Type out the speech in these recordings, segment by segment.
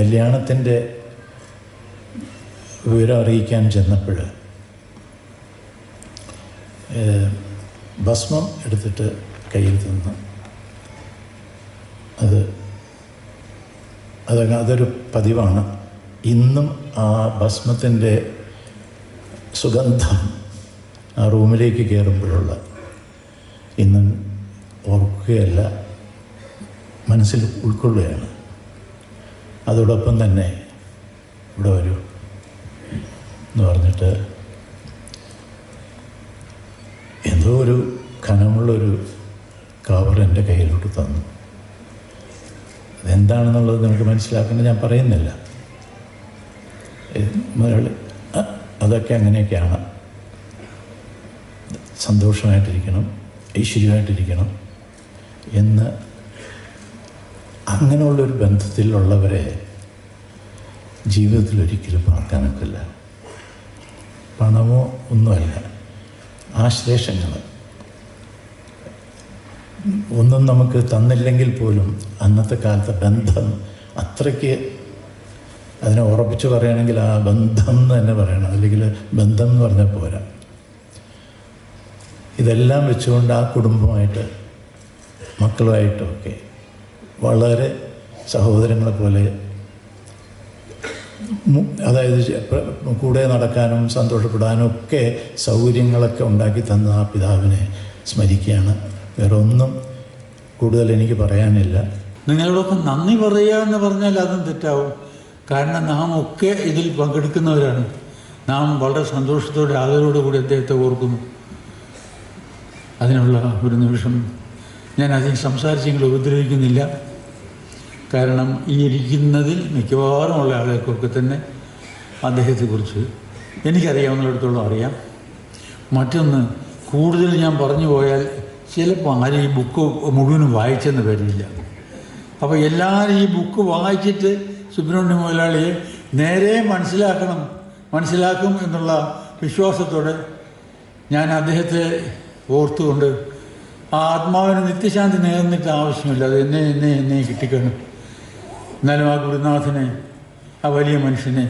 കല്യാണത്തിൻ്റെ വിവരം അറിയിക്കാൻ ചെന്നപ്പോൾ ഭസ്മം എടുത്തിട്ട് കയ്യിൽ തന്നു. അതൊരു പതിവാണ്. ഇന്നും ആ ഭസ്മത്തിൻ്റെ സുഗന്ധം ആ റൂമിലേക്ക് കയറുമ്പോഴുള്ള ഇന്നും ഓർക്കുകയല്ല, മനസ്സിൽ ഉൾക്കൊള്ളുകയാണ്. അതോടൊപ്പം തന്നെ ഇവിടെ വരൂ എന്ന് പറഞ്ഞിട്ട് എന്തോ ഒരു കനമുള്ളൊരു കവർ എൻ്റെ കയ്യിലോട്ട് തന്നു. അതെന്താണെന്നുള്ളത് നിങ്ങൾക്ക് മനസ്സിലാക്കുന്നത് ഞാൻ പറയുന്നില്ല. അതൊക്കെ അങ്ങനെയൊക്കെയാണ്. സന്തോഷമായിട്ടിരിക്കണം, ഐശ്വര്യമായിട്ടിരിക്കണം എന്ന് അങ്ങനെയുള്ളൊരു ബന്ധത്തിലുള്ളവരെ ജീവിതത്തിൽ ഒരിക്കലും മറക്കാനൊക്കില്ല. പണമോ ഒന്നുമല്ല, ആശ്ലേഷങ്ങൾ ഒന്നും നമുക്ക് തന്നില്ലെങ്കിൽ പോലും അന്നത്തെ കാലത്തെ ബന്ധം അത്രയ്ക്ക്, അതിനെ ഉറപ്പിച്ച് പറയുകയാണെങ്കിൽ ആ ബന്ധം എന്ന് തന്നെ പറയണം, അല്ലെങ്കിൽ ബന്ധം എന്ന് പറഞ്ഞാൽ പോരാ. ഇതെല്ലാം വെച്ചുകൊണ്ട് ആ കുടുംബമായിട്ട് മക്കളുമായിട്ടൊക്കെ വളരെ സഹോദരങ്ങളെ പോലെ, അതായത് കൂടെ നടക്കാനും സന്തോഷപ്പെടാനും ഒക്കെ സൗകര്യങ്ങളൊക്കെ ഉണ്ടാക്കി തന്ന ആ പിതാവിനെ സ്മരിക്കുകയാണ്. വേറെ ഒന്നും കൂടുതൽ എനിക്ക് പറയാനില്ല. നിങ്ങളോടൊപ്പം നന്ദി പറയുക എന്ന് പറഞ്ഞാൽ അതും തെറ്റാവും. കാരണം നാം ഒക്കെ ഇതിൽ പങ്കെടുക്കുന്നവരാണ്. നാം വളരെ സന്തോഷത്തോടെ ആദരവോടു കൂടി അദ്ദേഹത്തെ ഓർക്കുന്നു. അതിനുള്ള ഒരു നിമിഷം ഞാൻ അതിന് സംസാരിച്ചെങ്കിലും ഉപദ്രവിക്കുന്നില്ല. കാരണം ഈ ഇരിക്കുന്നതിൽ മിക്കവാറുമുള്ള ആളുകൾക്കൊക്കെ തന്നെ അദ്ദേഹത്തെക്കുറിച്ച് എനിക്കറിയാവുന്നിടത്തോളം അറിയാം. മറ്റൊന്ന്, കൂടുതൽ ഞാൻ പറഞ്ഞു പോയാൽ ചിലപ്പോൾ ആരും ഈ ബുക്ക് മുഴുവനും വായിച്ചെന്ന് വരില്ല. അപ്പോൾ എല്ലാവരും ഈ ബുക്ക് വായിച്ചിട്ട് സുബ്രഹ്മണ്യ മുതലാളിയെ നേരെ മനസ്സിലാക്കും എന്നുള്ള വിശ്വാസത്തോടെ ഞാൻ അദ്ദേഹത്തെ ഓർത്തുകൊണ്ട് ആ ആത്മാവിന് നിത്യശാന്തി നേർന്നിട്ട് ആവശ്യമില്ല, അത് എന്നെ കിട്ടിക്കണം. എന്നാലും ആ ഗുരുനാഥനെ, ആ വലിയ മനുഷ്യനെ,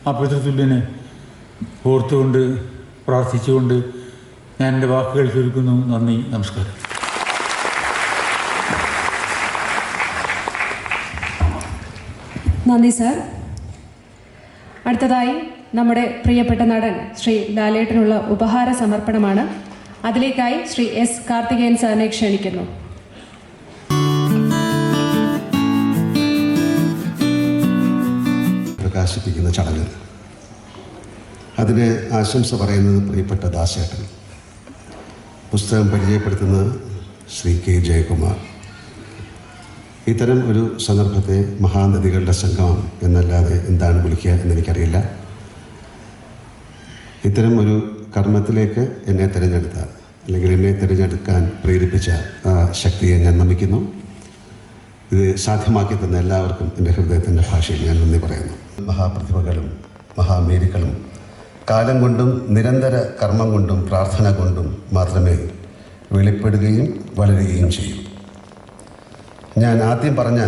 ആ പിതൃതുല്യനെ ഓർത്തുകൊണ്ട് പ്രാർത്ഥിച്ചുകൊണ്ട് ഞാൻ എൻ്റെ വാക്കുകൾ ചുരുക്കുന്നു. നന്ദി, നമസ്കാരം. നന്ദി സാർ. അടുത്തതായി നമ്മുടെ പ്രിയപ്പെട്ട നടൻ ശ്രീ ലാലേട്ടനുള്ള ഉപഹാര സമർപ്പണമാണ്. അതിലേക്കായി ശ്രീ എസ് കാർത്തികേയൻ സാറിനെ ക്ഷണിക്കുന്നു. പ്രകാശിപ്പിക്കുന്ന ചടങ്ങ്, അതിന് ആശംസ പറയുന്നത് പ്രിയപ്പെട്ട ദാസേട്ടൻ, പുസ്തകം പരിചയപ്പെടുത്തുന്നത് ശ്രീ കെ ജയകുമാർ. ഇത്തരം ഒരു സന്ദർഭത്തെ മഹാനദികളുടെ സംഗമം എന്നല്ലാതെ എന്താണ് വിളിക്കുക എന്നെനിക്കറിയില്ല. ഇത്തരം ഒരു കർമ്മത്തിലേക്ക് എന്നെ തിരഞ്ഞെടുത്ത, അല്ലെങ്കിൽ എന്നെ തിരഞ്ഞെടുക്കാൻ പ്രേരിപ്പിച്ച ആ ശക്തിയെ ഞാൻ നമിക്കുന്നു. ഇത് സാധ്യമാക്കി തന്ന എല്ലാവർക്കും എൻ്റെ ഹൃദയത്തിൻ്റെ ഭാഷയിൽ ഞാൻ നന്ദി പറയുന്നു. മഹാപ്രതിഭകളും മഹാമേരികളും കാലം കൊണ്ടും നിരന്തര കർമ്മം കൊണ്ടും പ്രാർത്ഥന കൊണ്ടും മാത്രമേ വെളിപ്പെടുകയും വളരുകയും ചെയ്യും. ഞാൻ ആദ്യം പറഞ്ഞ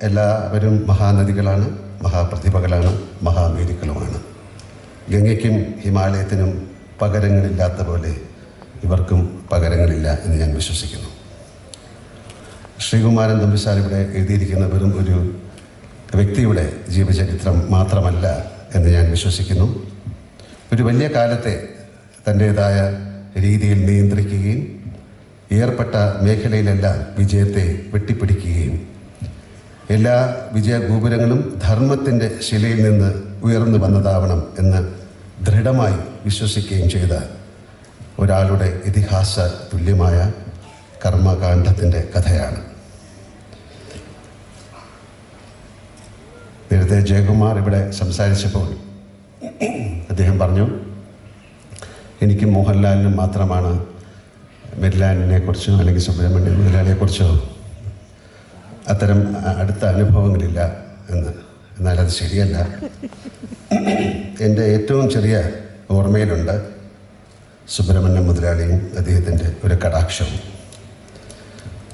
എല്ലാവരും മഹാനദികളാണ്, മഹാപ്രതിഭകളാണ്, മഹാമേരികളുമാണ്. ഗംഗയ്ക്കും ഹിമാലയത്തിനും പകരങ്ങളില്ലാത്ത പോലെ ഇവർക്കും പകരങ്ങളില്ല എന്ന് ഞാൻ വിശ്വസിക്കുന്നു. ശ്രീകുമാരൻ തമ്പിസാർ ഇവിടെ എഴുതിയിരിക്കുന്ന വെറും ഒരു വ്യക്തിയുടെ ജീവചരിത്രം മാത്രമല്ല എന്ന് ഞാൻ വിശ്വസിക്കുന്നു. ഒരു വലിയ കാലത്തെ തൻ്റേതായ രീതിയിൽ നിയന്ത്രിക്കുകയും ഏർപ്പെട്ട മേഖലയിലെല്ലാം വിജയത്തെ വെട്ടിപ്പിടിക്കുകയും എല്ലാ വിജയഗോപുരങ്ങളും ധർമ്മത്തിൻ്റെ ശിലയിൽ നിന്ന് ഉയർന്നു വന്നതാവണം എന്ന് ദൃഢമായി വിശ്വസിക്കുകയും ചെയ്ത ഒരാളുടെ ഇതിഹാസ തുല്യമായ കർമ്മകാണ്ഡത്തിൻ്റെ കഥയാണ്. നേരത്തെ ജയകുമാർ ഇവിടെ സംസാരിച്ചപ്പോൾ അദ്ദേഹം പറഞ്ഞു, എനിക്ക് മോഹൻലാലിനും മാത്രമാണ് മെരിലാൻഡിനെ കുറിച്ചോ അല്ലെങ്കിൽ സുബ്രഹ്മണ്യ മുതലാളിയെക്കുറിച്ചോ അത്തരം അടുത്ത അനുഭവങ്ങളില്ല എന്ന്. എന്നാൽ അത് ശരിയല്ല. എൻ്റെ ഏറ്റവും ചെറിയ ഓർമ്മയിലുണ്ട് സുബ്രഹ്മണ്യ മുതലാളിയും അദ്ദേഹത്തിൻ്റെ ഒരു കടാക്ഷവും.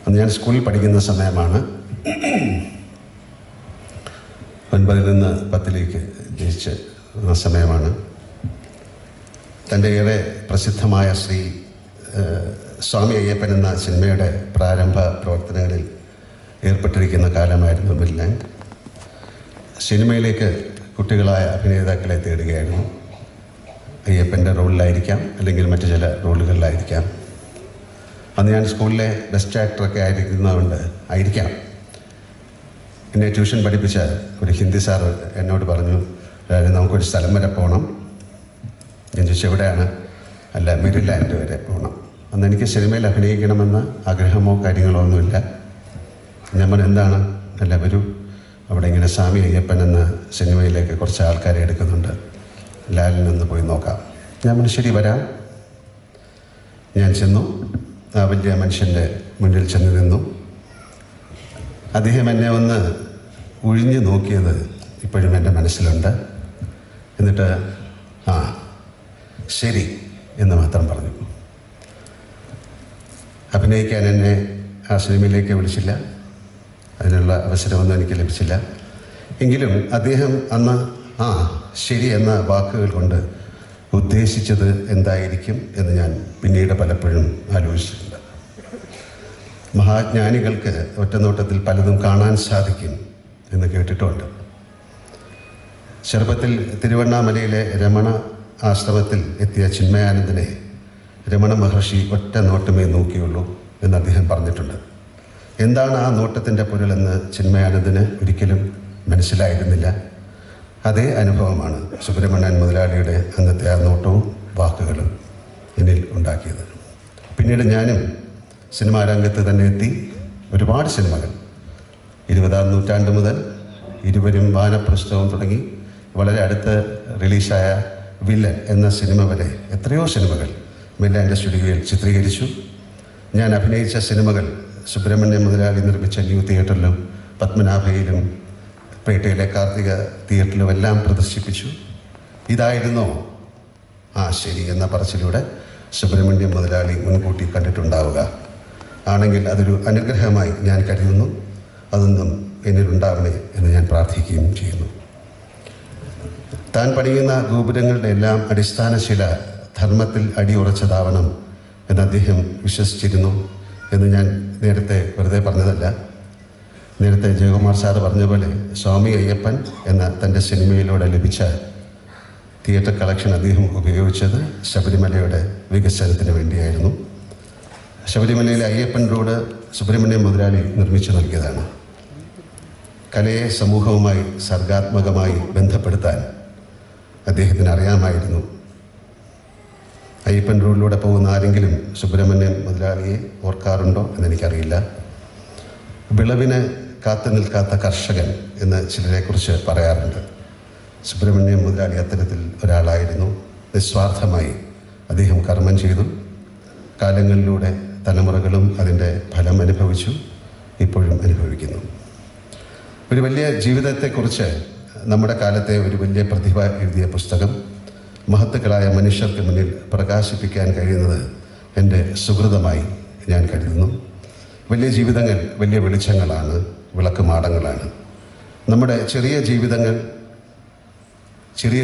അന്ന് ഞാൻ സ്കൂളിൽ പഠിക്കുന്ന സമയമാണ്. 9ൽ നിന്ന് 10ലേക്ക് ജയിച്ച സമയമാണ്. തൻ്റെ ഏറെ പ്രസിദ്ധമായ സ്വാമി അയ്യപ്പൻ എന്ന സിനിമയുടെ പ്രാരംഭ പ്രവർത്തനങ്ങളിൽ ഏർപ്പെട്ടിരിക്കുന്ന കാലമായിരുന്നു മിഡ്ലാൻഡ്. സിനിമയിലേക്ക് കുട്ടികളായ അഭിനേതാക്കളെ തേടുകയായിരുന്നു. അയ്യപ്പൻ്റെ റോളിലായിരിക്കാം, അല്ലെങ്കിൽ മറ്റു ചില റോളുകളിലായിരിക്കാം. അന്ന് ഞാൻ സ്കൂളിലെ ബെസ്റ്റ് ആക്ടറൊക്കെ ആയിരിക്കുന്നതുകൊണ്ട് ആയിരിക്കാം എന്നെ ട്യൂഷൻ പഠിപ്പിച്ച ഒരു ഹിന്ദി സാറ് എന്നോട് പറഞ്ഞു, നമുക്കൊരു സ്ഥലം വരെ പോകണം. ഞാൻ ചോദിച്ചു എവിടെയാണ്? അല്ല, മിഡ്ലാൻഡ് വരെ പോകണം. അന്ന് എനിക്ക് സിനിമയിൽ അഭിനയിക്കണമെന്ന ആഗ്രഹമോ കാര്യങ്ങളോ ഒന്നുമില്ല. ഞാൻ പറഞ്ഞു എന്താണ്? അല്ല, വരൂ, അവിടെ ഇങ്ങനെ സ്വാമി അയ്യപ്പൻ എന്ന സിനിമയിലേക്ക് കുറച്ച് ആൾക്കാരെ എടുക്കുന്നുണ്ട്, ലാലിനൊന്ന് പോയി നോക്കാം. ഞാൻ പറഞ്ഞു ശരി, വരാം. ഞാൻ ചെന്നു. ആ വലിയ മനുഷ്യൻ്റെ മുന്നിൽ ചെന്ന് നിന്നു. അദ്ദേഹം എന്നെ ഒന്ന് ഒഴിഞ്ഞു നോക്കിയത് ഇപ്പോഴും എൻ്റെ മനസ്സിലുണ്ട്. എന്നിട്ട് ആ ശരി എന്ന് മാത്രം പറഞ്ഞു. അഭിനയിക്കാൻ എന്നെ ആ സിനിമയിലേക്ക് വിളിച്ചില്ല. അതിനുള്ള അവസരമൊന്നും എനിക്ക് ലഭിച്ചില്ല. എങ്കിലും അദ്ദേഹം അന്ന് ആ ശരി എന്ന വാക്കുകൾ കൊണ്ട് ഉദ്ദേശിച്ചത് എന്തായിരിക്കും എന്ന് ഞാൻ പിന്നീട് പലപ്പോഴും ആലോചിച്ചിട്ടുണ്ട്. മഹാജ്ഞാനികൾക്ക് ഒറ്റനോട്ടത്തിൽ പലതും കാണാൻ സാധിക്കും എന്ന് കേട്ടിട്ടുണ്ട്. ചെറുപ്പത്തിൽ തിരുവണ്ണാമലയിലെ രമണ ആശ്രമത്തിൽ എത്തിയ ചിന്മയാനന്ദനെ രമണ മഹർഷി ഒറ്റ നോട്ടമേ നോക്കിയുള്ളൂ എന്ന് അദ്ദേഹം പറഞ്ഞിട്ടുണ്ട്. എന്താണ് ആ നോട്ടത്തിൻ്റെ പൊരുളെന്ന് ചിന്മയാനന്ദന് ഒരിക്കലും മനസ്സിലായിരുന്നില്ല. അതേ അനുഭവമാണ് സുബ്രഹ്മണ്യൻ മുതലാളിയുടെ അന്നത്തെ ആ നോട്ടവും വാക്കുകളും എന്നിൽ ഉണ്ടാക്കിയത്. പിന്നീട് ഞാനും സിനിമാ രംഗത്ത് തന്നെ എത്തി. ഒരുപാട് സിനിമകൾ 20ാം നൂറ്റാണ്ട് മുതൽ ഇരുവരും വാനപ്രസ്ഥവും തുടങ്ങി വളരെ അടുത്ത് റിലീസായ വില്ലൻ എന്ന സിനിമ വരെ എത്രയോ സിനിമകൾ മിഡ്ലാൻഡ് സ്റ്റുഡിയോയിൽ ചിത്രീകരിച്ചു. ഞാൻ അഭിനയിച്ച സിനിമകൾ സുബ്രഹ്മണ്യ മുതലാളി നിർമ്മിച്ച ന്യൂ തിയേറ്ററിലും പത്മനാഭയിലും പേട്ടയിലെ കാർത്തിക തിയേറ്ററിലും എല്ലാം പ്രദർശിപ്പിച്ചു. ഇതായിരുന്നോ ആ ശരി എന്ന പറച്ചിലൂടെ സുബ്രഹ്മണ്യം മുതലാളി മുൻകൂട്ടി കണ്ടിട്ടുണ്ടാവുക? ആണെങ്കിൽ അതൊരു അനുഗ്രഹമായി ഞാൻ കരുതുന്നു. അതൊന്നും എന്നിലുണ്ടാവണേ എന്ന് ഞാൻ പ്രാർത്ഥിക്കുകയും ചെയ്യുന്നു. താൻ പണിയുന്ന ഗോപുരങ്ങളുടെ എല്ലാം അടിസ്ഥാന ശില ധർമ്മത്തിൽ അടിയുറച്ചതാവണം എന്ന് അദ്ദേഹം വിശ്വസിച്ചിരുന്നു എന്ന് ഞാൻ നേരത്തെ വെറുതെ പറഞ്ഞതല്ല. നേരത്തെ ജയകുമാർ സാറ് പറഞ്ഞ പോലെ സ്വാമി അയ്യപ്പൻ എന്ന തൻ്റെ സിനിമയിലൂടെ ലഭിച്ച തിയേറ്റർ കളക്ഷൻ അദ്ദേഹം ഉപയോഗിച്ചത് ശബരിമലയുടെ വികസനത്തിന് വേണ്ടിയായിരുന്നു. ശബരിമലയിലെ അയ്യപ്പൻ റോഡ് സുബ്രഹ്മണ്യം മുതലാളി നിർമ്മിച്ചു നൽകിയതാണ്. കലയെ സമൂഹവുമായി സർഗാത്മകമായി ബന്ധപ്പെടുത്താൻ അദ്ദേഹത്തിന് അറിയാമായിരുന്നു. അയ്യപ്പൻ റോഡിലൂടെ പോകുന്ന ആരെങ്കിലും സുബ്രഹ്മണ്യം മുതലാളിയെ ഓർക്കാറുണ്ടോ എന്നെനിക്കറിയില്ല. വിളവിന് കാത്തു നിൽക്കാത്ത കർഷകൻ എന്ന് ചിലരെക്കുറിച്ച് പറയാറുണ്ട്. സുബ്രഹ്മണ്യം മുതലാളി അത്തരത്തിൽ ഒരാളായിരുന്നു. നിസ്വാർത്ഥമായി അദ്ദേഹം കർമ്മം ചെയ്തു. കാലങ്ങളിലൂടെ തലമുറകളും അതിൻ്റെ ഫലം അനുഭവിച്ചു, ഇപ്പോഴും അനുഭവിക്കുന്നു. ഒരു വലിയ ജീവിതത്തെക്കുറിച്ച് നമ്മുടെ കാലത്തെ ഒരു വലിയ പ്രതിഭ എഴുതിയ പുസ്തകം മഹത്തുക്കളായ മനുഷ്യർക്ക് മുന്നിൽ പ്രകാശിപ്പിക്കാൻ കഴിയുന്നത് എൻ്റെ സുഹൃതമായി ഞാൻ കരുതുന്നു. വലിയ ജീവിതങ്ങൾ വലിയ വെളിച്ചങ്ങളാണ്, വിളക്കുമാടങ്ങളാണ്. നമ്മുടെ ചെറിയ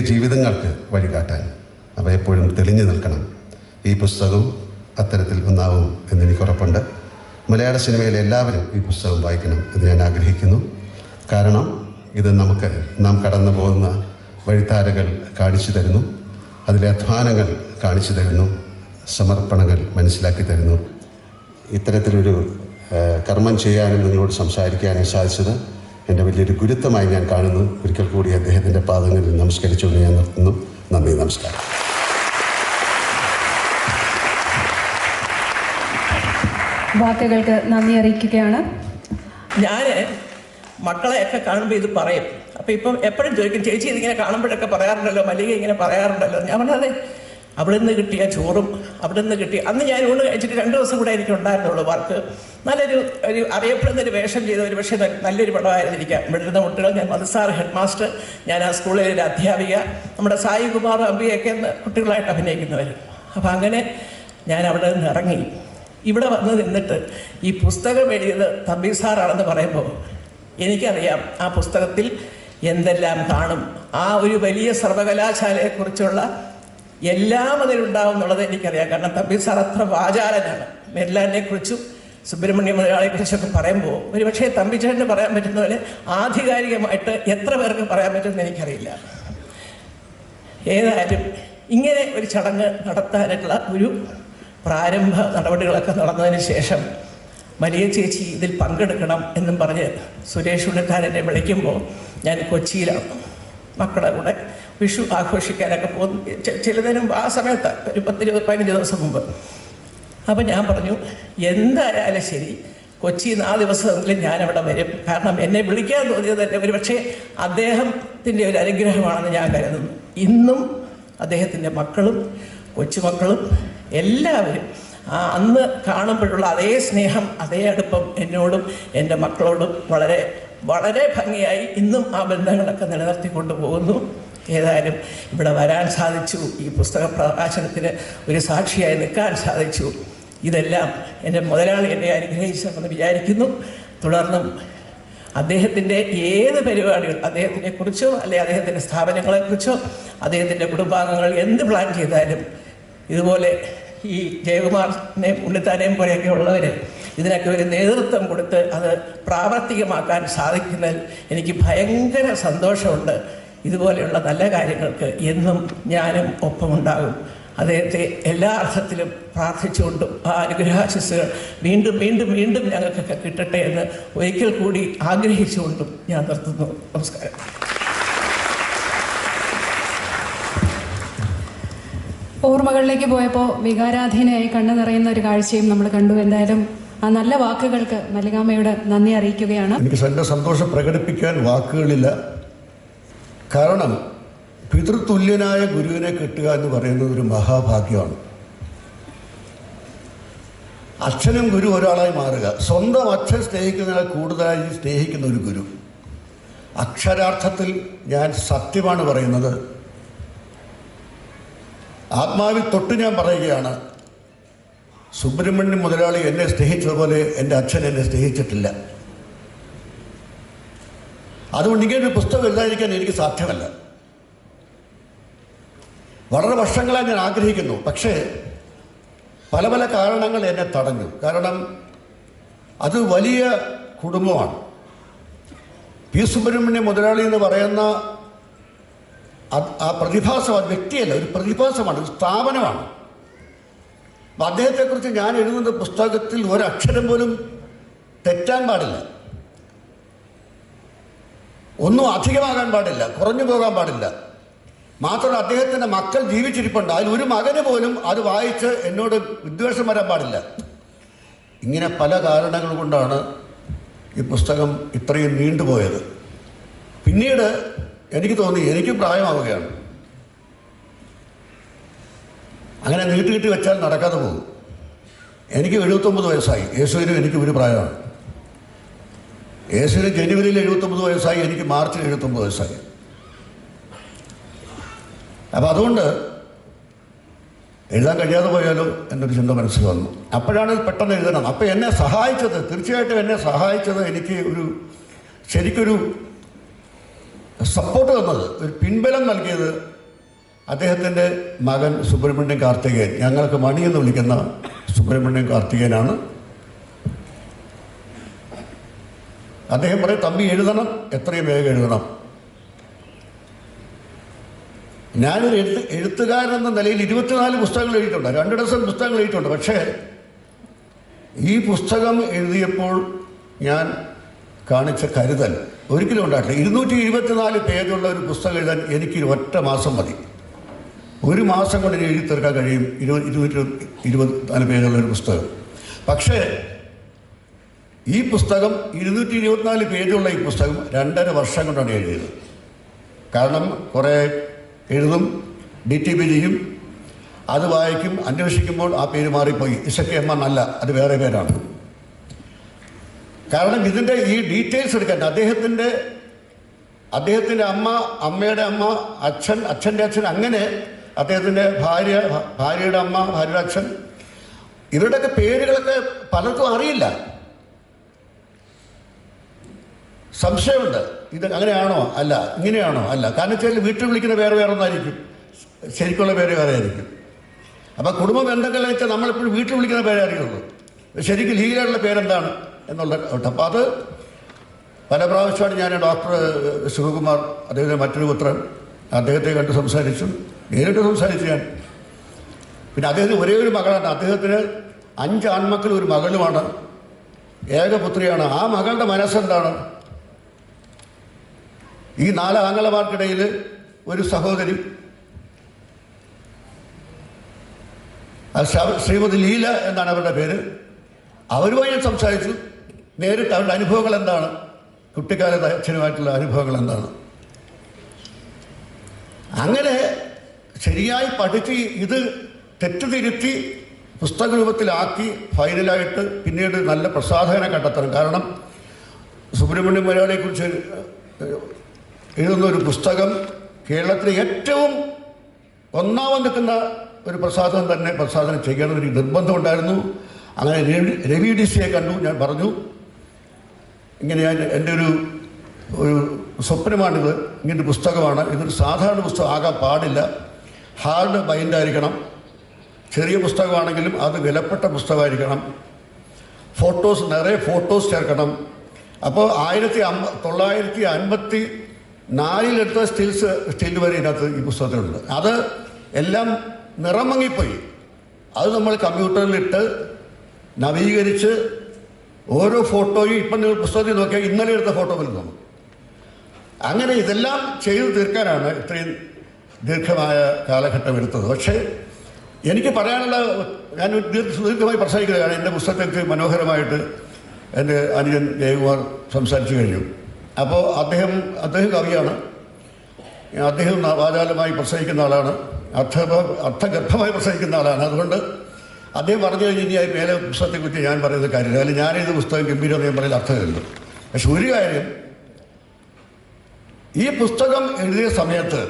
ജീവിതങ്ങൾക്ക് വഴികാട്ടാൻ അവ എപ്പോഴും തെളിഞ്ഞു നിൽക്കണം. ഈ പുസ്തകം അത്തരത്തിൽ ഒന്നാവും എന്നെനിക്കുറപ്പുണ്ട്. മലയാള സിനിമയിലെ എല്ലാവരും ഈ പുസ്തകം വായിക്കണം എന്ന് ഞാൻ ആഗ്രഹിക്കുന്നു. കാരണം ഇത് നാം കടന്നു പോകുന്ന വഴിത്താരകൾ കാണിച്ചു തരുന്നു, അതിലെ അധ്വാനങ്ങൾ കാണിച്ചു തരുന്നു, സമർപ്പണങ്ങൾ മനസ്സിലാക്കി തരുന്നു. ഇത്തരത്തിലൊരു കർമ്മം ചെയ്യാനും നിങ്ങളോട് സംസാരിക്കാനും സാധിച്ചത് എൻ്റെ വലിയൊരു ഗുരുത്വമായി ഞാൻ കാണുന്നു. ഒരിക്കൽ കൂടി അദ്ദേഹത്തിൻ്റെ പാദങ്ങളിൽ നമസ്കരിച്ചുകൊണ്ട് ഞാൻ നിർത്തുന്നു. നന്ദി, നമസ്കാരം. വാക്കുകൾക്ക് നന്ദി അറിയിക്കുകയാണ്. ഞാൻ മക്കളെയൊക്കെ കാണുമ്പോൾ ഇത് പറയും. അപ്പോൾ ഇപ്പം എപ്പോഴും ചോദിക്കും, ചേച്ചി ഇതിങ്ങനെ കാണുമ്പോഴൊക്കെ പറയാറുണ്ടല്ലോ, മല്ലിക ഇങ്ങനെ പറയാറുണ്ടല്ലോ. ഞാൻ പറഞ്ഞത് അവിടെ നിന്ന് കിട്ടിയ ചോറും അവിടെ നിന്ന് കിട്ടിയ അന്ന് ഞാൻ ഊണ് കഴിച്ചിട്ട് 2 ദിവസം കൂടെ എനിക്ക് ഉണ്ടായിരുന്നുള്ളൂ വർക്ക്. നല്ലൊരു അറിയപ്പെടുന്നൊരു വേഷം ചെയ്ത ഒരു പക്ഷേ നല്ലൊരു പടമായിരുന്നിരിക്കാം. ഇവിടെ ഇരുന്ന കുട്ടികൾ, ഞാൻ മധുസാർ ഹെഡ് മാസ്റ്റർ, ഞാൻ ആ സ്കൂളിലെ ഒരു അധ്യാപിക, നമ്മുടെ സായി കുമാർ അമ്പിയൊക്കെ കുട്ടികളായിട്ട് അഭിനയിക്കുന്നവർ. അപ്പം അങ്ങനെ ഞാൻ അവിടെ നിന്ന് ഇറങ്ങി ഇവിടെ വന്ന് നിന്നിട്ട് ഈ പുസ്തകം എഴുതിയത് തമ്പി സാറാണെന്ന് പറയുമ്പോൾ എനിക്കറിയാം ആ പുസ്തകത്തിൽ എന്തെല്ലാം കാണും. ആ ഒരു വലിയ സർവകലാശാലയെക്കുറിച്ചുള്ള എല്ലാം അതിലുണ്ടാവും എന്നുള്ളത് എനിക്കറിയാം. കാരണം തമ്പി സാർ അത്ര വാചാലനാണ്. മെരിലാൻഡിനെ കുറിച്ചും സുബ്രഹ്മണ്യ മുതലാളിയെക്കുറിച്ചൊക്കെ പറയുമ്പോൾ ഒരുപക്ഷെ തമ്പിച്ചേട്ടന് പറയാൻ പറ്റുന്ന പോലെ ആധികാരികമായിട്ട് എത്ര പേർക്ക് പറയാൻ പറ്റുമെന്ന് എനിക്കറിയില്ല. ഏതായാലും ഇങ്ങനെ ഒരു ചടങ്ങ് നടത്താനുള്ള ഒരു പ്രാരംഭ നടപടികളൊക്കെ നടന്നതിന് ശേഷം വലിയ ചേച്ചി ഇതിൽ പങ്കെടുക്കണം എന്നും പറഞ്ഞ് സുരേഷ് ഉണ്ണിത്താൻ എന്നെ വിളിക്കുമ്പോൾ ഞാൻ കൊച്ചിയിലാണ് മക്കളുടെ കൂടെ വിഷു ആഘോഷിക്കാനൊക്കെ പോകുന്നു. ചിലതിനും ആ സമയത്ത് ഒരു 10-15 ദിവസം മുമ്പ്. അപ്പം ഞാൻ പറഞ്ഞു, എന്തായാലും ശരി, കൊച്ചിയിൽ 4 ദിവസമെങ്കിലും ഞാനവിടെ വരും. കാരണം എന്നെ വിളിക്കാൻ തോന്നിയത് തന്നെ ഒരു പക്ഷേ അദ്ദേഹത്തിൻ്റെ ഒരു അനുഗ്രഹമാണെന്ന് ഞാൻ കരുതുന്നു. ഇന്നും അദ്ദേഹത്തിൻ്റെ മക്കളും കൊച്ചുമക്കളും എല്ലാവരും അന്ന് കാണുമ്പോഴുള്ള അതേ സ്നേഹം, അതേ അടുപ്പം എന്നോടും എൻ്റെ മക്കളോടും വളരെ വളരെ ഭംഗിയായി ഇന്നും ആ ബന്ധങ്ങളൊക്കെ നിലനിർത്തിക്കൊണ്ടു പോകുന്നു. ഏതായാലും ഇവിടെ വരാൻ സാധിച്ചു, ഈ പുസ്തക പ്രകാശനത്തിന് ഒരു സാക്ഷിയായി നിൽക്കാൻ സാധിച്ചു. ഇതെല്ലാം എൻ്റെ മുതലാളി എന്നെ അനുഗ്രഹിച്ചെന്ന് വിചാരിക്കുന്നു. തുടർന്നും അദ്ദേഹത്തിൻ്റെ ഏത് പരിപാടികൾ, അദ്ദേഹത്തിനെ കുറിച്ചോ അല്ലെങ്കിൽ അദ്ദേഹത്തിൻ്റെ സ്ഥാപനങ്ങളെക്കുറിച്ചോ അദ്ദേഹത്തിൻ്റെ കുടുംബാംഗങ്ങൾ എന്ത് പ്ലാൻ ചെയ്താലും ഇതുപോലെ ഈ ജയകുമാറിനെ ഉണ്ണിത്താനെയും പോലെയൊക്കെ ഉള്ളവർ ഇതിനൊക്കെ ഒരു നേതൃത്വം കൊടുത്ത് അത് പ്രാവർത്തികമാക്കാൻ സാധിക്കുന്നതിൽ എനിക്ക് ഭയങ്കര സന്തോഷമുണ്ട്. ഇതുപോലെയുള്ള നല്ല കാര്യങ്ങൾക്ക് എന്നും ഞാനും ഒപ്പമുണ്ടാകും. അദ്ദേഹത്തെ എല്ലാ അർത്ഥത്തിലും പ്രാർത്ഥിച്ചുകൊണ്ടും ആ അനുഗ്രഹാശിസ്സുകൾ വീണ്ടും വീണ്ടും വീണ്ടും ഞങ്ങൾക്കൊക്കെ കിട്ടട്ടെ എന്ന് ഒരിക്കൽ കൂടി ആഗ്രഹിച്ചുകൊണ്ടും ഞാൻ നിർത്തുന്നു. നമസ്കാരം. ഓർമ്മകളിലേക്ക് പോയപ്പോൾ വികാരാധീനയായി കണ്ണു നിറയുന്ന ഒരു കാഴ്ചയും നമ്മൾ കണ്ടു. എന്തായാലും ആ നല്ല വാക്കുകൾക്ക് മല്ലികാമ്മയോട് നന്ദി അറിയിക്കുകയാണ്. എനിക്ക് എൻ്റെ സന്തോഷം പ്രകടിപ്പിക്കാൻ വാക്കുകളില്ല. കാരണം പിതൃതുല്യനായ ഗുരുവിനെ കിട്ടുക എന്ന് പറയുന്നത് ഒരു മഹാഭാഗ്യമാണ്. അച്ഛനും ഗുരു ഒരാളായി മാറുക, സ്വന്തം അച്ഛൻ സ്നേഹിക്കുന്നതിനാൽ കൂടുതലായി സ്നേഹിക്കുന്ന ഒരു ഗുരു. അക്ഷരാർത്ഥത്തിൽ ഞാൻ സത്യമാണ് പറയുന്നത്. ആത്മാവിൽ തൊട്ട് ഞാൻ പറയുകയാണ്, സുബ്രഹ്മണ്യം മുതലാളി എന്നെ സ്നേഹിച്ചതുപോലെ എൻ്റെ അച്ഛൻ എന്നെ സ്നേഹിച്ചിട്ടില്ല. അതുകൊണ്ട് ഇങ്ങനൊരു പുസ്തകം എഴുതാതിരിക്കാൻ എനിക്ക് സാധ്യമല്ല. വളരെ വർഷങ്ങളായി ഞാൻ ആഗ്രഹിക്കുന്നു. പക്ഷേ പല പല കാരണങ്ങൾ എന്നെ തടഞ്ഞു. കാരണം അത് വലിയ കുടുംബമാണ്. പി സുബ്രഹ്മണ്യ മുതലാളി എന്ന് പറയുന്ന ആ പ്രതിഭാസം, അത് വ്യക്തിയല്ല, ഒരു പ്രതിഭാസമാണ്, ഒരു സ്ഥാപനമാണ്. അപ്പം അദ്ദേഹത്തെക്കുറിച്ച് ഞാൻ എഴുതുന്ന പുസ്തകത്തിൽ ഒരക്ഷരം പോലും തെറ്റാൻ പാടില്ല, ഒന്നും അധികമാകാൻ പാടില്ല, കുറഞ്ഞു പോകാൻ പാടില്ല. മാത്രമല്ല അദ്ദേഹത്തിൻ്റെ മക്കൾ ജീവിച്ചിരിപ്പുണ്ട്. അതിൽ ഒരു മകന് പോലും അത് വായിച്ച് എന്നോട് വിദ്വേഷം വരാൻ പാടില്ല. ഇങ്ങനെ പല കാരണങ്ങൾ കൊണ്ടാണ് ഈ പുസ്തകം ഇത്രയും നീണ്ടുപോയത്. പിന്നീട് എനിക്ക് തോന്നി എനിക്ക് പ്രായമാവുകയാണ്, അങ്ങനെ നീട്ടി വെച്ചാൽ നടക്കാതെ പോകും. എനിക്ക് 79 വയസ്സായി. യേശുവിനും എനിക്ക് ഒരു പ്രായമാണ്. യേശുവിന് ജനുവരിയിൽ 79 വയസ്സായി, എനിക്ക് മാർച്ചിൽ 79 വയസ്സായി. അപ്പം അതുകൊണ്ട് എഴുതാൻ കഴിയാതെ പോയാലോ എന്നൊരു ചിന്ത മനസ്സിൽ വന്നു. അപ്പോഴാണ് പെട്ടെന്ന് എഴുതണം. അപ്പം എന്നെ സഹായിച്ചത്, തീർച്ചയായിട്ടും എന്നെ സഹായിച്ചത്, എനിക്ക് ശരിക്കൊരു സപ്പോർട്ട് തന്നത്, ഒരു പിൻബലം നൽകിയത് അദ്ദേഹത്തിൻ്റെ മകൻ സുബ്രഹ്മണ്യം കാർത്തികേയൻ, ഞങ്ങൾക്ക് മണി എന്ന് വിളിക്കുന്ന സുബ്രഹ്മണ്യം കാർത്തികേയനാണ്. അദ്ദേഹം പറയും, തമ്പി എഴുതണം, എത്രയും വേഗം എഴുതണം. ഞാനൊരു എഴുത്തുകാരനെന്ന നിലയിൽ 24 പുസ്തകങ്ങൾ എഴുതിയിട്ടുണ്ട്, 2 ഡസൻ പുസ്തകങ്ങൾ എഴുതിയിട്ടുണ്ട്. പക്ഷേ ഈ പുസ്തകം എഴുതിയപ്പോൾ ഞാൻ കാണിച്ച കരുതൽ ഒരിക്കലും ഉണ്ടായിട്ടില്ല. 224 പേജുള്ള ഒരു പുസ്തകം എഴുതാൻ എനിക്ക് 1 മാസം മതി. 1 മാസം കൊണ്ട് എഴുതി തീർക്കാൻ കഴിയും 224 പേജുള്ള ഒരു പുസ്തകം. പക്ഷേ ഈ പുസ്തകം 224 പേജുള്ള ഈ പുസ്തകം 2.5 വർഷം കൊണ്ടാണ് എഴുതിയത്. കാരണം കുറേ എഴുതും, DTP ചെയ്യും, അത് വായിക്കും, അന്വേഷിക്കുമ്പോൾ ആ പേര് മാറിപ്പോയി. ഇസക്കയമ്മ എന്നല്ല, അത് വേറെ പേരാണ്. കാരണം ഇതിൻ്റെ ഈ ഡീറ്റെയിൽസ് എടുക്കാൻ അദ്ദേഹത്തിൻ്റെ അമ്മ, അമ്മയുടെ അമ്മ, അച്ഛൻ, അച്ഛൻ്റെ അച്ഛൻ, അങ്ങനെ അദ്ദേഹത്തിൻ്റെ ഭാര്യയുടെ അമ്മ, ഭാര്യയുടെ അച്ഛൻ, ഇവരുടെയൊക്കെ പേരുകളൊക്കെ പലർക്കും അറിയില്ല. സംശയമുണ്ട്. ഇത് അങ്ങനെയാണോ? അല്ല. ഇങ്ങനെയാണോ? അല്ല. കാരണം വെച്ചാൽ വീട്ടിൽ വിളിക്കുന്ന വേറെ വേറെ ഒന്നായിരിക്കും, ശരിക്കുള്ള പേര് വേറെ ആയിരിക്കും. അപ്പോൾ കുടുംബ ബന്ധങ്ങളെ വെച്ചാൽ നമ്മളെപ്പോഴും വീട്ടിൽ വിളിക്കുന്ന പേരെ അറിയുള്ളൂ, ശരിക്കും ലീഗലായിട്ടുള്ള പേരെന്താണ് എന്നുള്ള. അപ്പോൾ അത് പല പ്രാവശ്യമാണ് ഞാൻ ഡോക്ടർ ശിവകുമാർ, അദ്ദേഹത്തിൻ്റെ മറ്റൊരു പുത്രൻ, അദ്ദേഹത്തെ കണ്ട് സംസാരിച്ചു, നേരിട്ട് സംസാരിച്ചു ഞാൻ. പിന്നെ അദ്ദേഹത്തിന് ഒരേ ഒരു മകളാണ്. അദ്ദേഹത്തിന് 5 ആൺമക്കളും ഒരു മകളുമാണ്, ഏകപുത്രിയാണ്. ആ മകളുടെ മനസ്സെന്താണ്? ഈ 4 ആങ്ങളമാർക്കിടയിൽ ഒരു സഹോദരി, ശ്രീമതി ലീല എന്നാണ് അവരുടെ പേര്. അവരുമായി ഞാൻ സംസാരിച്ചു നേരിട്ട്. അവരുടെ അനുഭവങ്ങൾ എന്താണ്, കുട്ടിക്കാലത്ത് അച്ഛനുമായിട്ടുള്ള അനുഭവങ്ങൾ എന്താണ്. അങ്ങനെ ശരിയായി പഠിച്ച് ഇത് തെറ്റുതിരുത്തി പുസ്തക രൂപത്തിലാക്കി ഫൈനലായിട്ട് പിന്നീട് നല്ല പ്രസാധകനെ കണ്ടെത്തണം. കാരണം സുബ്രഹ്മണ്യം മലയാളിയെക്കുറിച്ച് എഴുതുന്ന ഒരു പുസ്തകം കേരളത്തിലെ ഏറ്റവും ഒന്നാമത് നിൽക്കുന്ന ഒരു പ്രസാധനം ചെയ്യണമെന്നൊരു നിർബന്ധമുണ്ടായിരുന്നു. അങ്ങനെ രവി ഡിസിയെ കണ്ടു. ഞാൻ പറഞ്ഞു, ഇങ്ങനെ എൻ്റെ ഒരു സ്വപ്നമാണിത്, ഇങ്ങനൊരു പുസ്തകമാണ്, ഇതൊരു സാധാരണ പുസ്തകം ആകാൻ പാടില്ല, ഹാർഡ് ബൈൻഡായിരിക്കണം, ചെറിയ പുസ്തകമാണെങ്കിലും അത് വിലപ്പെട്ട പുസ്തകമായിരിക്കണം, നിറയെ ഫോട്ടോസ് ചേർക്കണം. അപ്പോൾ 1954 സ്റ്റിൽ വരെ ഇതിനകത്ത് ഈ പുസ്തകത്തിലുണ്ട്. അത് എല്ലാം നിറം മങ്ങിപ്പോയി. അത് നമ്മൾ കമ്പ്യൂട്ടറിലിട്ട് നവീകരിച്ച് ഓരോ ഫോട്ടോയും ഇപ്പം നിങ്ങൾ പുസ്തകത്തിൽ നോക്കിയാൽ ഇന്നലെ എടുത്ത ഫോട്ടോ പോലെ തോന്നും. അങ്ങനെ ഇതെല്ലാം ചെയ്തു തീർക്കാനാണ് ഇത്രയും ദീർഘമായ കാലഘട്ടം എടുത്തത്. പക്ഷേ എനിക്ക് പറയാനുള്ള, ഞാൻ ദീർഘമായി പ്രസംഗിക്കുകയാണ്. എൻ്റെ പുസ്തകത്തിൽ മനോഹരമായിട്ട് എൻ്റെ അനുജൻ ജയകുമാർ സംസാരിച്ചു കഴിഞ്ഞു. അപ്പോൾ അദ്ദേഹം കവിയാണ്, അദ്ദേഹം വാചാലമായി പ്രസംഗിക്കുന്ന ആളാണ്, അർത്ഥഗർഭമായി പ്രസംഗിക്കുന്ന ആളാണ്. അതുകൊണ്ട് അദ്ദേഹം പറഞ്ഞു കഴിഞ്ഞ് ഇനി മേലെ പുസ്തകത്തെക്കുറിച്ച് ഞാൻ പറയുന്നത് കാര്യമില്ല, അല്ലെങ്കിൽ ഞാനിത് പുസ്തകം ഗംഭീരമെന്ന് ഞാൻ പറയുന്ന അർത്ഥമില്ല. പക്ഷെ ഒരു കാര്യം, ഈ പുസ്തകം എഴുതിയ സമയത്ത്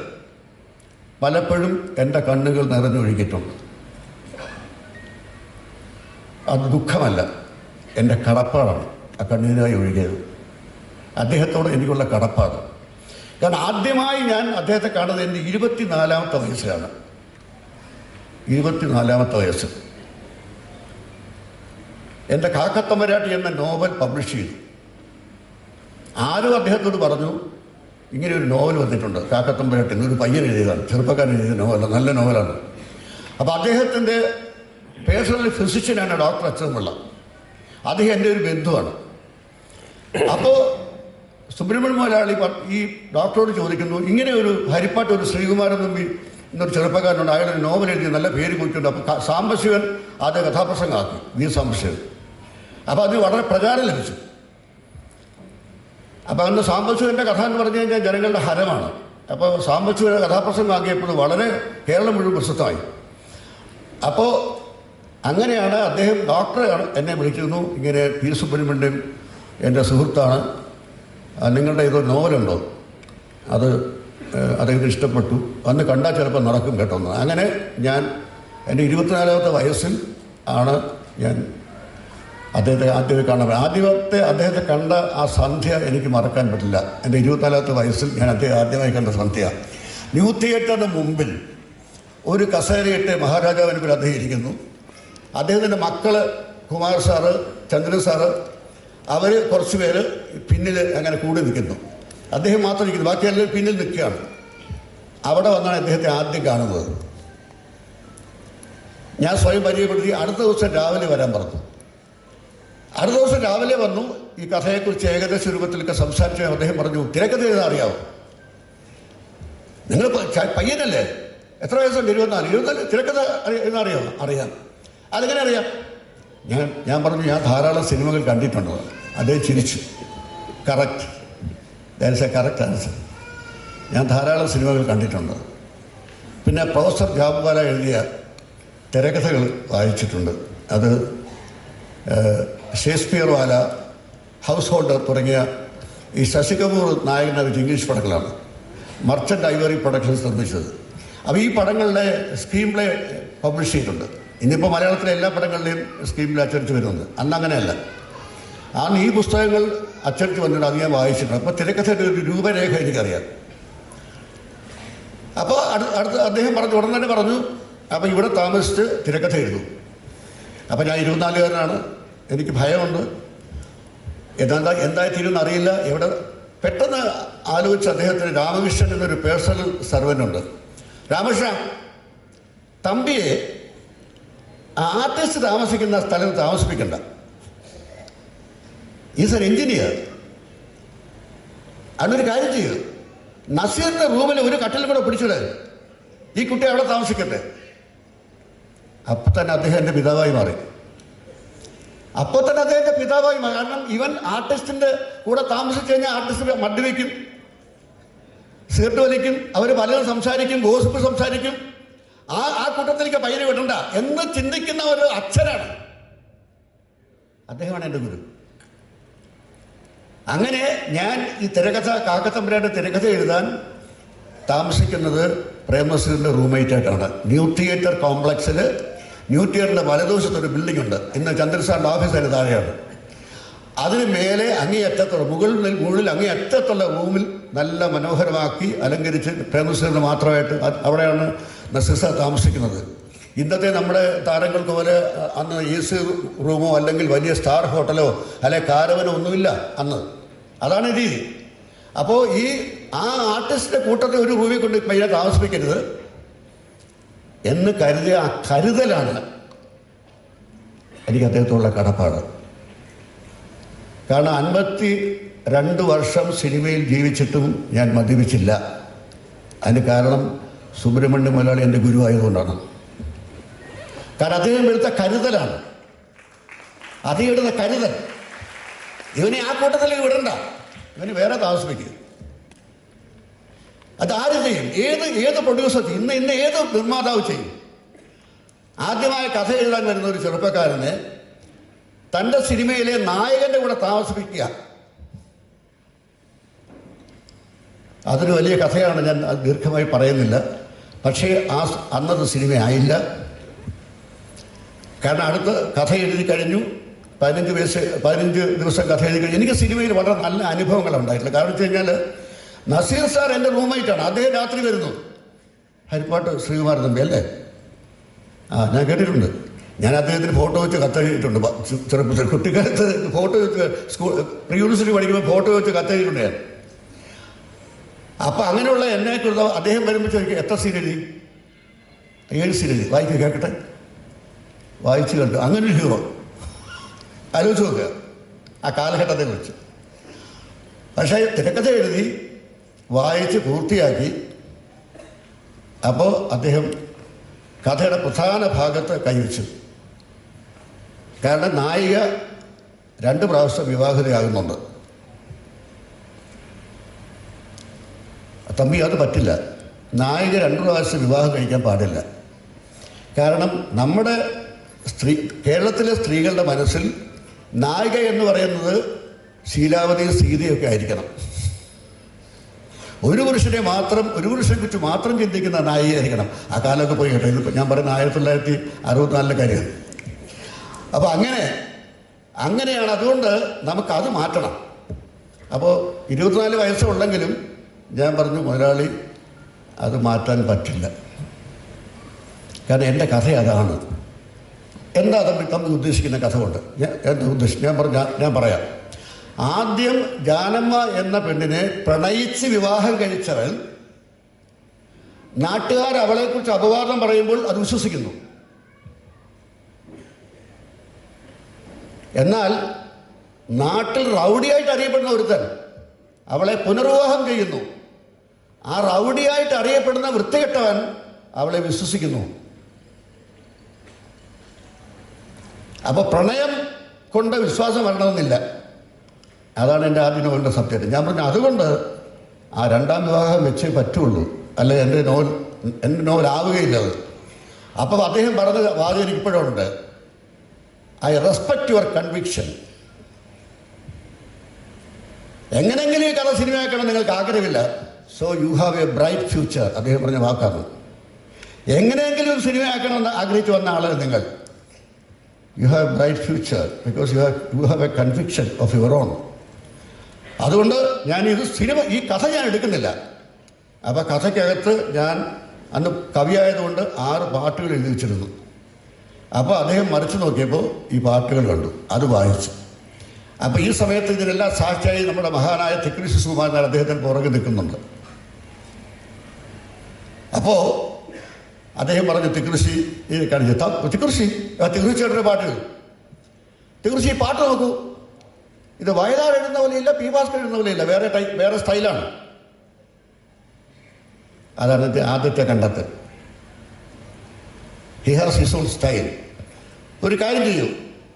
പലപ്പോഴും എൻ്റെ കണ്ണുകൾ നിറഞ്ഞൊഴുകിയിട്ടുണ്ട്. അത് ദുഃഖമല്ല, എൻ്റെ കടപ്പാടാണ് ആ കണ്ണീരായി ഒഴുകിയത്. അദ്ദേഹത്തോട് എനിക്കുള്ള കടപ്പാട്. കാരണം ആദ്യമായി ഞാൻ അദ്ദേഹത്തെ കാണുന്നത് എൻ്റെ 24-ാമത്തെ വയസ്സിലാണ്. 24-ാമത്തെ വയസ്സ് എൻ്റെ കാക്കത്തമ്പരാട്ടി എന്ന നോവൽ പബ്ലിഷ് ചെയ്തു. ആരും അദ്ദേഹത്തോട് പറഞ്ഞു, ഇങ്ങനെ ഒരു നോവൽ വന്നിട്ടുണ്ട്, കാക്കത്തമ്പരാട്ടി എന്നൊരു പയ്യൻ എഴുതിയതാണ്, ചെറുപ്പക്കാരൻ എഴുതിയ നോവലാണ്, നല്ല നോവലാണ്. അപ്പോൾ അദ്ദേഹത്തിൻ്റെ പേഴ്സണൽ ഫിസിഷ്യനാണ് ഡോക്ടർ അച്യുതപിള്ള. അദ്ദേഹം എൻ്റെ ഒരു ബന്ധുവാണ്. അപ്പോൾ സുബ്രഹ്മണ്യം മലയാളി ഈ ഡോക്ടറോട് ചോദിക്കുന്നു, ഇങ്ങനെ ഒരു ഹരിപ്പാട്ട് ഒരു ശ്രീകുമാരൻ നമ്പി എന്നൊരു ചെറുപ്പക്കാരനുണ്ട്, അയാളൊരു നോവൽ എഴുതി നല്ല പേര് കുറിച്ചുണ്ട്. അപ്പോൾ സാംബശിവൻ ആദ്യ കഥാപ്രസംഗമാക്കി, വി സാംബശിവൻ. അപ്പോൾ അതിന് വളരെ പ്രചാരം ലഭിച്ചു. അപ്പോൾ അന്ന് സാംബശിവൻ്റെ കഥ എന്ന് പറഞ്ഞു കഴിഞ്ഞാൽ ജനങ്ങളുടെ ഹരമാണ്. അപ്പോൾ സാംബശിവൻ്റെ കഥാപ്രസംഗമാക്കിയപ്പോൾ വളരെ കേരളം മുഴുവൻ പ്രസിദ്ധമായി. അപ്പോൾ അങ്ങനെയാണ് അദ്ദേഹം, ഡോക്ടറാണ്, എന്നെ വിളിച്ചിരുന്നു. ഇങ്ങനെ പി സുബ്രഹ്മണ്യം എൻ്റെ സുഹൃത്താണ്, നിങ്ങളുടെ ഇതൊരു നോവലുണ്ടോ, അത് അദ്ദേഹത്തിന് ഇഷ്ടപ്പെട്ടു, അന്ന് കണ്ടാൽ ചിലപ്പോൾ നടക്കും കേട്ടോന്ന്. അങ്ങനെ ഞാൻ എൻ്റെ 24-ാമത്തെ വയസ്സിൽ ആണ് ഞാൻ അദ്ദേഹത്തെ ആദ്യമേ കാണാൻ. അദ്ദേഹത്തെ കണ്ട ആ സന്ധ്യ എനിക്ക് മറക്കാൻ പറ്റില്ല. എൻ്റെ 24-ാമത്തെ വയസ്സിൽ ഞാൻ ആദ്യമായി കണ്ട സന്ധ്യ. ന്യൂ തിയേറ്ററിന് മുമ്പിൽ ഒരു കസേരയിട്ട് മഹാരാജാവിന് പേര് അദ്ദേഹം ഇരിക്കുന്നു. അദ്ദേഹത്തിൻ്റെ മക്കൾ കുമാർ സാറ്, ചന്ദ്രൻ സാറ്, അവർ കുറച്ച് പേര് പിന്നിൽ അങ്ങനെ കൂടി നിൽക്കുന്നു. അദ്ദേഹം മാത്രം നിൽക്കുന്നു, ബാക്കി എല്ലാവരും പിന്നിൽ നിൽക്കുകയാണ്. അവിടെ വന്നാണ് അദ്ദേഹത്തെ ആദ്യം കാണുന്നത്. ഞാൻ സ്വയം പരിചയപ്പെടുത്തി. അടുത്ത ദിവസം രാവിലെ വരാൻ പറഞ്ഞു. അടുത്ത ദിവസം രാവിലെ വന്നു. ഈ കഥയെക്കുറിച്ച് ഏകദേശ രൂപത്തിലൊക്കെ സംസാരിച്ച് അദ്ദേഹം പറഞ്ഞു, തിരക്കഥ എഴുതാൻ അറിയാമോ? നിങ്ങൾ പയ്യനല്ലേ, എത്ര വയസ്സുണ്ട്? 24. തിരക്കഥ എഴുതാൻ അറിയാമോ? അറിയാം. അതെങ്ങനെ അറിയാം? ഞാൻ പറഞ്ഞു, ഞാൻ ധാരാളം സിനിമകൾ കണ്ടിട്ടുണ്ടോ? അദ്ദേഹം ചിരിച്ചു. Correct, that is A correct answer. ഞാൻ ധാരാളം സിനിമകൾ കണ്ടിട്ടുണ്ട്. പിന്നെ പ്രൊഫസർ ജാബുവാല എഴുതിയ തിരക്കഥകൾ വായിച്ചിട്ടുണ്ട്. അത് ഷേക്സ്പിയർ വാല, ഹൗസ് ഹോൾഡർ തുടങ്ങിയ ഈ ശശി കപൂർ നായകനെ വെച്ച് ഇംഗ്ലീഷ് പടങ്ങളാണ് മർച്ചൻ്റ് ഐവറി പ്രൊഡക്ഷൻസ് നിർമ്മിച്ചത്. അപ്പോൾ ഈ പടങ്ങളുടെ സ്ക്രീൻ പ്ലേ പബ്ലിഷ് ചെയ്തിട്ടുണ്ട്. ഇന്നിപ്പോൾ മലയാളത്തിലെ എല്ലാ പടങ്ങളുടെയും സ്ക്രീൻ പ്ലേ അച്ചടിച്ച് വരുന്നുണ്ട്. അന്ന് അങ്ങനെയല്ല. അന്ന് ഈ പുസ്തകങ്ങൾ അച്ചടിച്ച് വന്നിട്ട് അത് ഞാൻ വായിച്ചിട്ടുണ്ട്. അപ്പോൾ തിരക്കഥയുടെ ഒരു രൂപരേഖ എനിക്കറിയാം. അപ്പോൾ അടുത്ത് അദ്ദേഹം പറഞ്ഞു, ഉടൻ തന്നെ പറഞ്ഞു, അപ്പോൾ ഇവിടെ താമസിച്ച് തിരക്കഥ എഴുതും. അപ്പോൾ ഞാൻ 24-കാരനാണ്, എനിക്ക് ഭയമുണ്ട്, എന്തായി തീരുമെന്ന് അറിയില്ല. എവിടെ പെട്ടെന്ന് ആലോചിച്ച് അദ്ദേഹത്തിന് രാമകൃഷ്ണൻ എന്നൊരു പേഴ്സണൽ സർവൻ്റ് ഉണ്ട്. രാമകൃഷ്ണ, തമ്പിയെ ആർട്ടിസ്റ്റ് താമസിക്കുന്ന സ്ഥലത്ത് താമസിപ്പിക്കണ്ട, ഈസ് എൻ എഞ്ചിനീയർ. അതിനൊരു കാര്യം ചെയ്യൂ, നസീറിൻ്റെ റൂമിൽ ഒരു കട്ടിലും കൂടെ പിടിച്ചിട്, ഈ കുട്ടി അവിടെ താമസിക്കട്ടെ. അപ്പം തന്നെ അദ്ദേഹം എൻ്റെ പിതാവായി മാറി. അപ്പോൾ തന്നെ അദ്ദേഹത്തിൻ്റെ പിതാവായി മാറി. കാരണം ഇവൻ ആർട്ടിസ്റ്റിൻ്റെ കൂടെ താമസിച്ച് കഴിഞ്ഞാൽ ആർട്ടിസ്റ്റ് മദ്യവയ്ക്കും, സിഗരറ്റ് വലിക്കും, അവർ പലരും സംസാരിക്കും, ഗോസിപ്പ് സംസാരിക്കും. ആ കൂട്ടത്തിലേക്ക് പയ്യനെ വിടണ്ട എന്ന് ചിന്തിക്കുന്ന ഒരു അച്ഛനാണ് അദ്ദേഹമാണ് എൻ്റെ ഗുരു. അങ്ങനെ ഞാൻ ഈ തിരക്കഥ, കാക്കത്തമ്പുരാൻ്റെ തിരക്കഥ എഴുതാൻ താമസിക്കുന്നത് പ്രേംനസീറിൻ്റെ റൂംമേറ്റായിട്ടാണ്. ന്യൂ തിയേറ്റർ കോംപ്ലക്സിൽ ന്യൂ തിയേറ്ററിൻ്റെ വലതുവശത്തൊരു ബിൽഡിംഗ് ഉണ്ട്. ഇന്ന് ചന്ദ്രസാറിൻ്റെ ഓഫീസ് അതിന് താഴെയാണ്. അതിന് മേലെ അങ്ങേയറ്റത്തുള്ള മുകളിൽ അങ്ങേയറ്റത്തുള്ള റൂമിൽ നല്ല മനോഹരമാക്കി അലങ്കരിച്ച് പ്രേംനസീറിന് മാത്രമായിട്ട് അവിടെയാണ് നസീർ സാർ താമസിക്കുന്നത്. ഇന്നത്തെ നമ്മുടെ താരങ്ങൾക്ക് പോലെ അന്ന് AC റൂമോ അല്ലെങ്കിൽ വലിയ സ്റ്റാർ ഹോട്ടലോ അല്ലെങ്കിൽ കാരവനോ ഒന്നുമില്ല അന്ന്. അതാണ് രീതി. അപ്പോൾ ആ ആർട്ടിസ്റ്റിൻ്റെ കൂട്ടത്തിൽ ഒരു റൂമിൽ കൊണ്ട് പയ്യനെ താമസിപ്പിക്കരുത് എന്ന് കരുതിയ ആ കരുതലാണ് എനിക്ക് അദ്ദേഹത്തോടുള്ള കടപ്പാട്. കാരണം 52 വർഷം സിനിമയിൽ ജീവിച്ചിട്ടും ഞാൻ മദ്യപിച്ചില്ല. അതിന് കാരണം സുബ്രഹ്മണ്യ മുതലാളി എൻ്റെ ഗുരുവായതുകൊണ്ടാണ്. കാരണം അദ്ദേഹം എടുത്ത കരുതലാണ്, അദ്ദേഹം എടുത്ത കരുതൽ. ഇവനെ ആ കൂട്ടത്തിലേക്ക് വിടണ്ട, ഇവന് വേറെ താമസിപ്പിക്കുക. അതാര് ചെയ്യും? ഏത് പ്രൊഡ്യൂസർ ചെയ്യും? ഇന്ന് ഏത് നിർമ്മാതാവ് ചെയ്യും? ആദ്യമായ കഥ എഴുതാൻ വരുന്ന ഒരു ചെറുപ്പക്കാരനെ തൻ്റെ സിനിമയിലെ നായകൻ്റെ കൂടെ താമസിപ്പിക്കുക, അതൊരു വലിയ കഥയാണ്. ഞാൻ ദീർഘമായി പറയുന്നില്ല. പക്ഷേ അന്നത്തെ സിനിമ ആയില്ല. കാരണം അടുത്ത കഥ എഴുതി കഴിഞ്ഞു, 15 ദിവസം കഥ എഴുതി കഴിഞ്ഞു. എനിക്ക് സിനിമയിൽ വളരെ നല്ല അനുഭവങ്ങൾ ഉണ്ടായിട്ടില്ല. കാരണം വെച്ച് കഴിഞ്ഞാൽ നസീർ സാർ എൻ്റെ റൂംമേറ്റാണ്. അദ്ദേഹം രാത്രി വരുന്നു. ഹരിപ്പാട്ട് ശ്രീകുമാർ തമ്പി അല്ലേ? ഞാൻ കേട്ടിട്ടുണ്ട്. ഞാൻ അദ്ദേഹത്തിന് ഫോട്ടോ വെച്ച് കത്തെഴുതിയിട്ടുണ്ട്. ചെറുപ്പത്തിൽ കുട്ടിക്കാലത്ത് ഫോട്ടോ വെച്ച് പ്രീ യൂണിവേഴ്സിറ്റി പഠിക്കുമ്പോൾ ഫോട്ടോ വെച്ച് കത്തെഴുതിയിട്ടുണ്ട് ഞാൻ. അപ്പം അങ്ങനെയുള്ള എന്നെക്കുറിച്ച് അദ്ദേഹം വരുമ്പോൾ ചോദിക്കും, എത്ര സീൻ എഴുതി? 7 സീൻ എഴുതി. വായിക്കുക, കേൾക്കട്ടെ. വായിച്ചു കണ്ടു. അങ്ങനെ ഒരു ഹീറോ ആലോചിച്ച് നോക്കുക ആ കാലഘട്ടത്തെ കുറിച്ച്. പക്ഷേ തിരക്കഥ എഴുതി വായിച്ച് പൂർത്തിയാക്കി. അപ്പോൾ അദ്ദേഹം കഥയുടെ പ്രധാന ഭാഗത്ത് കൈവച്ചു. കാരണം നായിക 2 പ്രാവശ്യം വിവാഹിതയാകുന്നുണ്ട്. തമ്പി അത് പറ്റില്ല, നായിക 2 പ്രാവശ്യം വിവാഹം കഴിക്കാൻ പാടില്ല. കാരണം നമ്മുടെ കേരളത്തിലെ സ്ത്രീകളുടെ മനസ്സിൽ നായിക എന്ന് പറയുന്നത് ശീലാവതി സീതയൊക്കെ ആയിരിക്കണം. ഒരു പുരുഷനെ കുറിച്ച് മാത്രം ചിന്തിക്കുന്ന നായികയായിരിക്കണം. ആ കാലമൊക്കെ പോയി കേട്ടോ. ഇതിപ്പോൾ ഞാൻ പറയുന്ന 1964 കാര്യമാണ്. അപ്പോൾ അങ്ങനെയാണ്. അതുകൊണ്ട് നമുക്കത് മാറ്റണം. അപ്പോൾ 24 വയസ്സുള്ളെങ്കിലും ഞാൻ പറഞ്ഞു, മുതലാളി അത് മാറ്റാൻ പറ്റില്ല. കാരണം എൻ്റെ കഥ അതാണ്. എന്താ തമ്മിൽ ഉദ്ദേശിക്കുന്ന കഥ കൊണ്ട് എന്താ ഉദ്ദേശിക്കും? ഞാൻ പറയാം. ആദ്യം ജാനമ്മ എന്ന പെണ്ണിനെ പ്രണയിച്ച് വിവാഹം കഴിച്ചവൾ നാട്ടുകാർ അവളെക്കുറിച്ച് അപവാദം പറയുമ്പോൾ അത് വിശ്വസിക്കുന്നു. എന്നാൽ നാട്ടിൽ റൗഡിയായിട്ട് അറിയപ്പെടുന്ന ഒരുത്തൻ അവളെ പുനർവിവാഹം ചെയ്യുന്നു. ആ റൗഡിയായിട്ട് അറിയപ്പെടുന്ന വൃത്തികെട്ടവൻ അവളെ വിശ്വസിക്കുന്നു. അപ്പോൾ പ്രണയം കൊണ്ട് വിശ്വാസം വരണമെന്നില്ല. അതാണ് എൻ്റെ ആദ്യ നോവലിൻ്റെ സബ്ജക്റ്റ്. ഞാൻ പറഞ്ഞു, അതുകൊണ്ട് ആ 2ാം വിവാഹം വെച്ചേ പറ്റുള്ളൂ, അല്ലെ എൻ്റെ നോവൽ ആവുകയില്ല അത്. അപ്പോൾ അദ്ദേഹം പറഞ്ഞ വാദം എനിക്ക് ഇപ്പോഴും ഉണ്ട്. I respect your conviction. എങ്ങനെയെങ്കിലും ഈ കഥ സിനിമയാക്കണം നിങ്ങൾക്ക് ആഗ്രഹമില്ല, so you have a bright future. അദ്ദേഹം പറഞ്ഞ വാക്കാണ്. എങ്ങനെയെങ്കിലും സിനിമയാക്കണമെന്ന് ആഗ്രഹിച്ചു വന്ന ആളാണ് നിങ്ങൾ. You have bright future because you have a conviction of your own. അതുകൊണ്ട് ഞാനിത് ഈ കഥ ഞാൻ എടുക്കുന്നില്ല. അപ്പോൾ കഥയ്ക്കകത്ത് ഞാൻ അന്ന് കവിയായതുകൊണ്ട് 6 പാട്ടുകൾ എഴുതി വെച്ചിരുന്നു. അപ്പോൾ അദ്ദേഹം മറിച്ച് നോക്കിയപ്പോൾ ഈ പാട്ടുകൾ കണ്ടു, അത് വായിച്ചു. അപ്പോൾ ഈ സമയത്ത് ഇതിനെല്ലാം സാക്ഷിയായി നമ്മുടെ മഹാനായ തിക്കൃഷി സുകുമാരൻ അദ്ദേഹത്തിന് പുറകെ നിൽക്കുന്നുണ്ട്. അപ്പോൾ അദ്ദേഹം പറഞ്ഞു, തിക്കൃഷി കാണിച്ചു, തിക്കൃഷി ചേട്ടൻ്റെ പാട്ടുകൾ, തിക്കൃഷി ഈ പാട്ട് നോക്കൂ, ഇത് വയലാർ എഴുതുന്ന പോലെയില്ല, പി ഭാസ്കർ എഴുതുന്ന പോലെയില്ല, വേറെ സ്റ്റൈലാണ്. അതാണ് ആദ്യത്തെ കണ്ടെത്തൽ. He has his own style. ഒരു കാര്യം ചെയ്യൂ,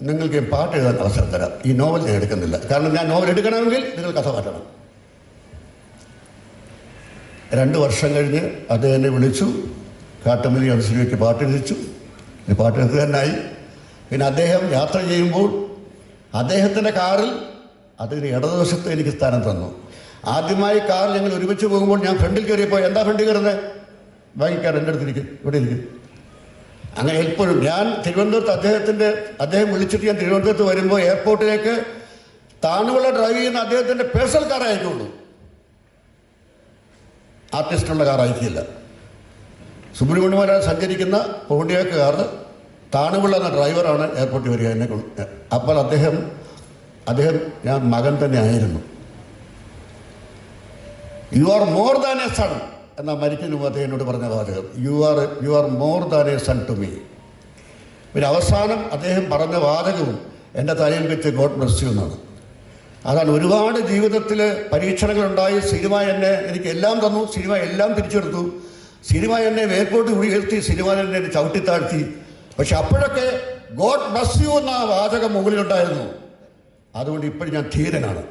നിങ്ങൾക്ക് പാട്ട് എഴുതാൻ അവസരം തരാം, ഈ നോവൽ ഞാൻ എടുക്കുന്നില്ല. കാരണം ഞാൻ നോവൽ എടുക്കണമെങ്കിൽ നിങ്ങൾ കഥ മാറ്റണം. 2 വർഷം കഴിഞ്ഞ് അദ്ദേഹം എന്നെ വിളിച്ചു, കാട്ടുമല്ലി സിനിമയ്ക്ക് പാട്ട് എഴുതിച്ചു. പാട്ട് എഴുതുകാരനായി. പിന്നെ അദ്ദേഹം യാത്ര ചെയ്യുമ്പോൾ അദ്ദേഹത്തിൻ്റെ കാറിൽ അതിന് ഇടതുവശത്ത് എനിക്ക് സ്ഥാനം തന്നു. ആദ്യമായി കാറിൽ ഞങ്ങൾ ഒരുമിച്ച് പോകുമ്പോൾ ഞാൻ ഫ്രണ്ടിൽ കയറിയപ്പോൾ, എന്താ ഫ്രണ്ടിൽ കയറുന്നത്, ബാഗിക്കാർ എൻ്റെ അടുത്തിരിക്കും, ഇവിടെ ഇരിക്കും. അങ്ങനെ എപ്പോഴും ഞാൻ തിരുവനന്തപുരത്ത് അദ്ദേഹം വിളിച്ചിട്ട് ഞാൻ തിരുവനന്തപുരത്ത് വരുമ്പോൾ എയർപോർട്ടിലേക്ക് താണുവിള ഡ്രൈവ് ചെയ്യുന്ന അദ്ദേഹത്തിൻ്റെ പേഴ്സണൽ കാർ അയക്കുള്ളൂ, ആർട്ടിസ്റ്റുള്ള കാർ അയക്കില്ല. സുബ്രഹ്മണ്യമാരാൻ സഞ്ചരിക്കുന്ന പോണ്ടിയാക്ക് കാർ താണുവിള എന്ന ഡ്രൈവറാണ് എയർപോർട്ടിൽ വരിക എന്നെ കൊണ്ട്. അപ്പോൾ അദ്ദേഹം ഞാൻ മകൻ തന്നെ ആയിരുന്നു. You are more than a son എന്ന മരിക്കുന്ന മുമ്പ് അദ്ദേഹം എന്നോട് പറഞ്ഞ വാചകം, you are more than a son to me. പിന്നെ അവസാനം അദ്ദേഹം പറഞ്ഞ വാചകവും എൻ്റെ തലയിൽ വെച്ച് ഗോഡ് ബ്ലെസ് യു എന്നാണ്. അതാണ് ഒരുപാട് ജീവിതത്തിൽ പരീക്ഷണങ്ങളുണ്ടായി. സിനിമ എനിക്ക് എല്ലാം തന്നു, സിനിമ എല്ലാം തിരിച്ചെടുത്തു, സിനിമ എന്നെ വേർപോട്ട് ഉയർത്തി, സിനിമ എന്നെ ചവിട്ടിത്താഴ്ത്തി. പക്ഷെ അപ്പോഴൊക്കെ ഗോഡ് ബ്ലെസ് യു എന്ന വാചകം മുകളിലുണ്ടായിരുന്നു. അതുകൊണ്ട് ഇപ്പോഴും ഞാൻ ധീരനാണ്.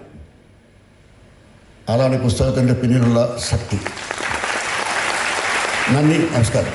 അതാണ് ഈ പുസ്തകത്തിൻ്റെ പിന്നിലുള്ള ശക്തി. നന്ദി, നമസ്കാരം.